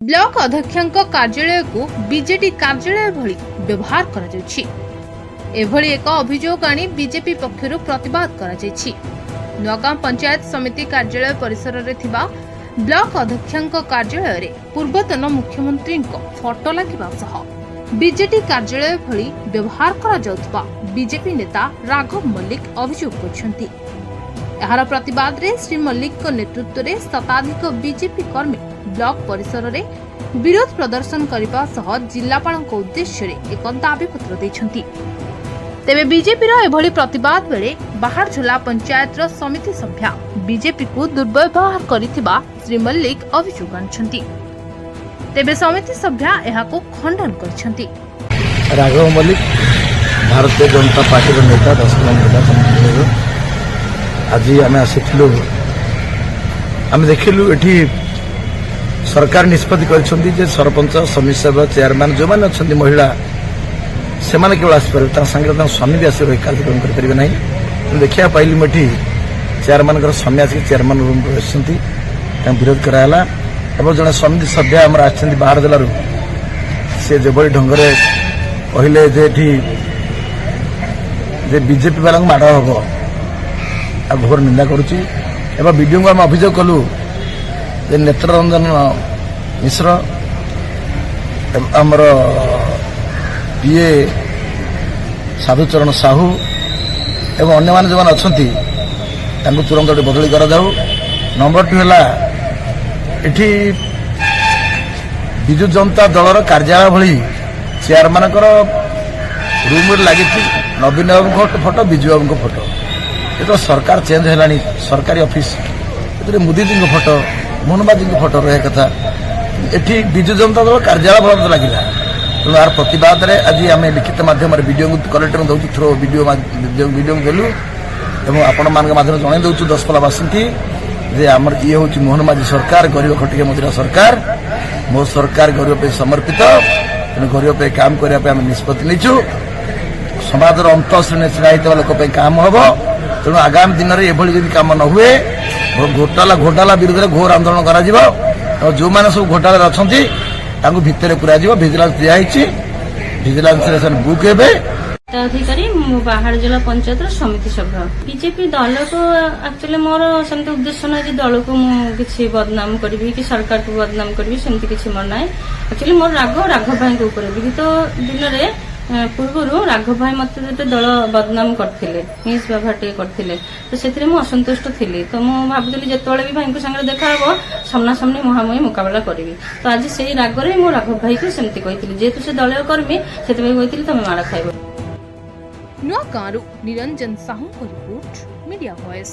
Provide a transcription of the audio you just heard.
Block अध्यक्षक कार्यालय को बीजेडी कार्यालय भली व्यवहार करा जाउछि। एभली एक अभियोग आनी बीजेपी पक्षरु प्रतिवाद करा जाइछि। नगाम पंचायत समिति कार्यालय परिसर रे थिबा ब्लॉक अध्यक्षक कार्यालय रे पूर्वतन मुख्यमंत्री फोटो लागिबा सह बीजेडी कार्यालय भली व्यवहार करा जाउथबा बीजेपी नेता राघव मल्लिक अभियोग करछन्ति। एहार प्रतिवाद रे श्री मल्लिक नेतृत्व रे शताधिक बीजेपी कर्मी ब्लॉक परिसर रे विरोध प्रदर्शन करने सह जिलापाल उद्देश्य एक दाबीपत्र देछन्ति। तेबे बीजेपी एभली प्रतिवाद बेले बाहरझोला पंचायत समिति सभ्या बीजेपी को दुर्व्यवहार करिथिबा श्री मल्लिक अभियोग आनिछन्ति। तेबे समिति सभ्या एहाको खंडन करछन्ति। राघव मल्लिक भारतीय जनता पार्टी नेता 10 नेता आज आम आसिलु आम देखिलु एठी सरकार निष्पत्ति करछन्ति जे सरपंच समिति सभा चेयरमैन जो माने अछन्ति महिला से माने केवल आसपार संगे स्वामी भी आस कार्यक्रम करेंगे ना। देखा पाइली मुझे चेयरमैन स्वामी आसिक चेयरमैन रूम को आसती विरोध कराला और जड़े समिति सभ्य आम आसती बाहर जिलू से जो ढंग से कहले जे बीजेपी वाला माड़ हम आ घोर निंदा करुच्ची। वीडियो को आम अभियोग कलु नेत्ररंजन मिश्र आमर पीए साधुचरण साहू एवं अन्य माने जो अच्छी तुरंत बदली करा जाऊ। नंबर 2 है एठी विजु जनता दलर कार्यालय भली चेयरमैन रूम लगी नवीन बाबू फोटो विजु बाबू फोटो ये तो सरकार चेंज है सरकारी ऑफिस मोदी जी फोटो मोहन बाजी फोटो रहा कथा एठी विजु जनता दल कार्यालय भल लगे। तेणु यार प्रतिवाद रे आज आम लिखित माध्यम वीडियो कलेक्टर दौर थ्रो वीडियो देलु और आपण मान माध्यम जन दौर 10 पलावासी जे आमर ये हूँ मोहन माझी सरकार गरीब खटिया मजूरा सरकार मो सरकार गरीब पे समर्पित। तेणु गरीब पे काम करने निष्पत्ति नहीं समाज अंत श्रेणी छिड़ा लोक काम हम। तेणु आगामी दिन में यह काम न हुए घोटाला विरोध में घोर आंदोलन कर जो मैंने सब घोटाला अच्छा भितर पूरा भिजिलांस दिखाई भिजिलांस बुक हे अधिकारी बाहर जिला पंचायत समिति सभ्य बीजेपी दल को एक्चुअली मोर सेमती उद्देश्य ना दल को मुझे बदनाम करी कि सरकार को बदनाम करी सेमती किसी मोर ना। एक्चुअली मोर राघव भाई के ऊपर विगत दिन में पूर्व राघव भाई मत दल बदनाम करते मिस व्यवहार करते तो से असंतुष्ट थी। तो मुझे जिते भी भाई सागर देखा हम सामना सामनी मुहांमुही मुकाबला करी। तो आज से रागरे मु राघव भाई को सेमती कही जेहेतु से दलीय कर्मी से कही तुम माड़ खाइब। नुआ गाँव निरंजन साहू को रिपोर्ट मीडिया वॉइस।